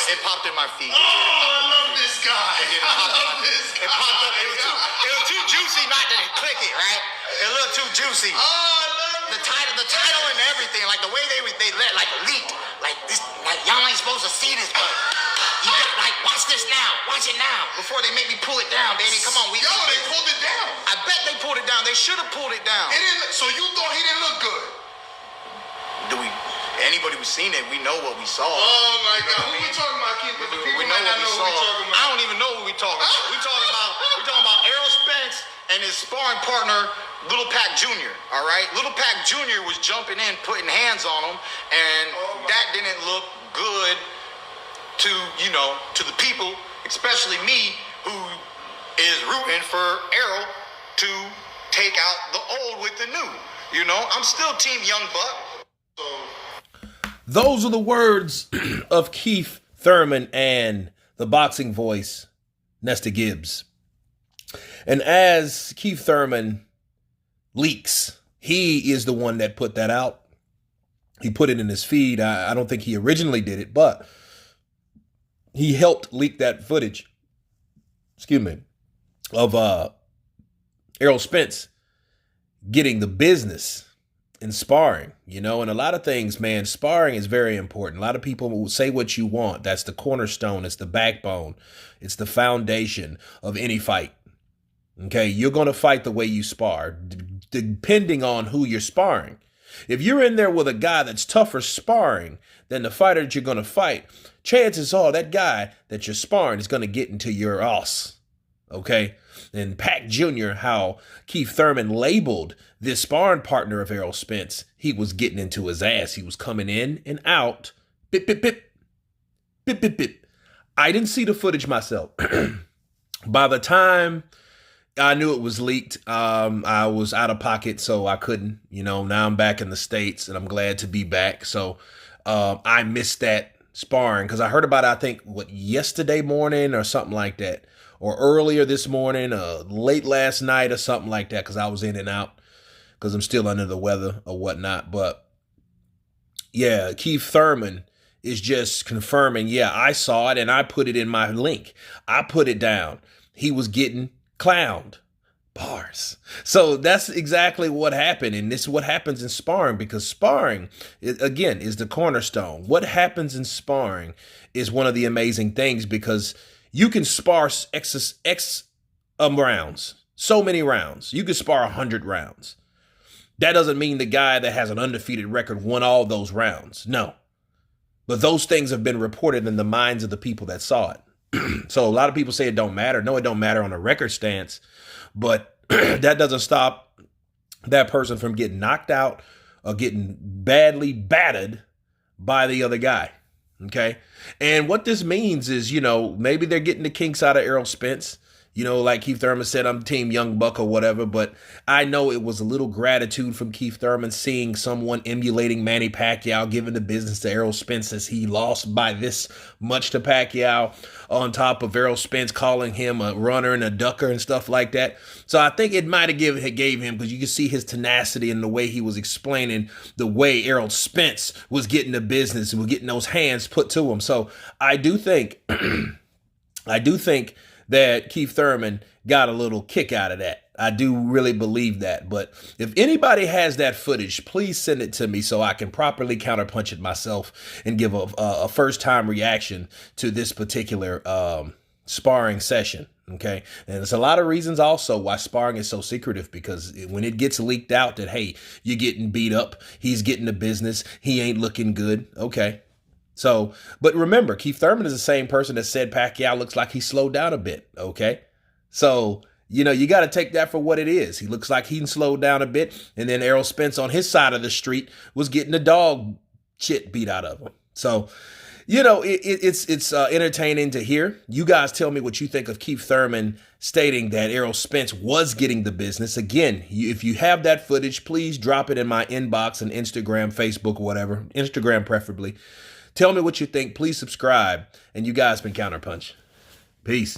It popped in my feed. Oh, I love this guy. It popped up. It was too juicy not to click it, right? It was a little too juicy. Oh, I love the title and everything, like the way they let like leaked, like this, like y'all ain't supposed to see this, but you got like watch this now, watch it now before they make me pull it down, baby. Come on, Yo, they pulled it down. I bet they pulled it down. They should have pulled it down. So you thought he didn't look good? Anybody who's seen it, we know what we saw. Oh my God, who we talking about, Keith? But the people might not know who we talking about. I don't even know who we talking about. We talking about Errol Spence and his sparring partner, Little Pac Jr. All right, Little Pac Jr. was jumping in, putting hands on him, and that didn't look good to the people, especially me, who is rooting for Errol to take out the old with the new. You know, I'm still Team Young Buck. So. Those are the words of Keith Thurman and the boxing voice, Nesta Gibbs. And as Keith Thurman leaks, he is the one that put that out. He put it in his feed. I don't think he originally did it, but he helped leak that footage, of Errol Spence getting the business in sparring, and a lot of things, man, sparring is very important. A lot of people will say what you want. That's the cornerstone. It's the backbone. It's the foundation of any fight. Okay, you're going to fight the way you spar, depending on who you're sparring. If you're in there with a guy that's tougher sparring than the fighter that you're going to fight, chances are that guy that you're sparring is going to get into your ass. Okay, and Pac Jr., how Keith Thurman labeled this sparring partner of Errol Spence, he was getting into his ass. He was coming in and out. Bip, bip, bip. Bip, bip, bip. I didn't see the footage myself. By the time I knew it was leaked, I was out of pocket, so I couldn't. Now I'm back in the States, and I'm glad to be back. So I missed that sparring because I heard about it, I think, yesterday morning or something like that. Or earlier this morning, late last night or something like that, because I was in and out because I'm still under the weather or whatnot. But yeah, Keith Thurman is just confirming, yeah, I saw it and I put it in my link. I put it down. He was getting clowned. Bars. So that's exactly what happened. And this is what happens in sparring, because sparring, again, is the cornerstone. What happens in sparring is one of the amazing things, because you can spar X rounds, so many rounds. You can spar 100 rounds. That doesn't mean the guy that has an undefeated record won all those rounds. No. But those things have been reported in the minds of the people that saw it. So a lot of people say it don't matter. No, it don't matter on a record stance. But that doesn't stop that person from getting knocked out or getting badly battered by the other guy. Okay. And what this means is, maybe they're getting the kinks out of Errol Spence. Like Keith Thurman said, I'm Team Young Buck or whatever, but I know it was a little gratitude from Keith Thurman seeing someone emulating Manny Pacquiao, giving the business to Errol Spence as he lost by this much to Pacquiao, on top of Errol Spence calling him a runner and a ducker and stuff like that. So I think it might have gave him, because you can see his tenacity and the way he was explaining the way Errol Spence was getting the business and was getting those hands put to him. So I do think, that Keith Thurman got a little kick out of that. I do really believe that. But if anybody has that footage, please send it to me so I can properly counterpunch it myself and give a first-time reaction to this particular sparring session. Okay. And there's a lot of reasons also why sparring is so secretive, because when it gets leaked out that, hey, you're getting beat up, he's getting the business, he ain't looking good. Okay. So, but remember, Keith Thurman is the same person that said Pacquiao looks like he slowed down a bit. Okay. So, you got to take that for what it is. He looks like he slowed down a bit. And then Errol Spence on his side of the street was getting the dog shit beat out of him. So, it's entertaining to hear. You guys tell me what you think of Keith Thurman stating that Errol Spence was getting the business. Again, if you have that footage, please drop it in my inbox on Instagram, Facebook, whatever. Instagram preferably. Tell me what you think. Please subscribe. And you guys been Counterpunch. Peace.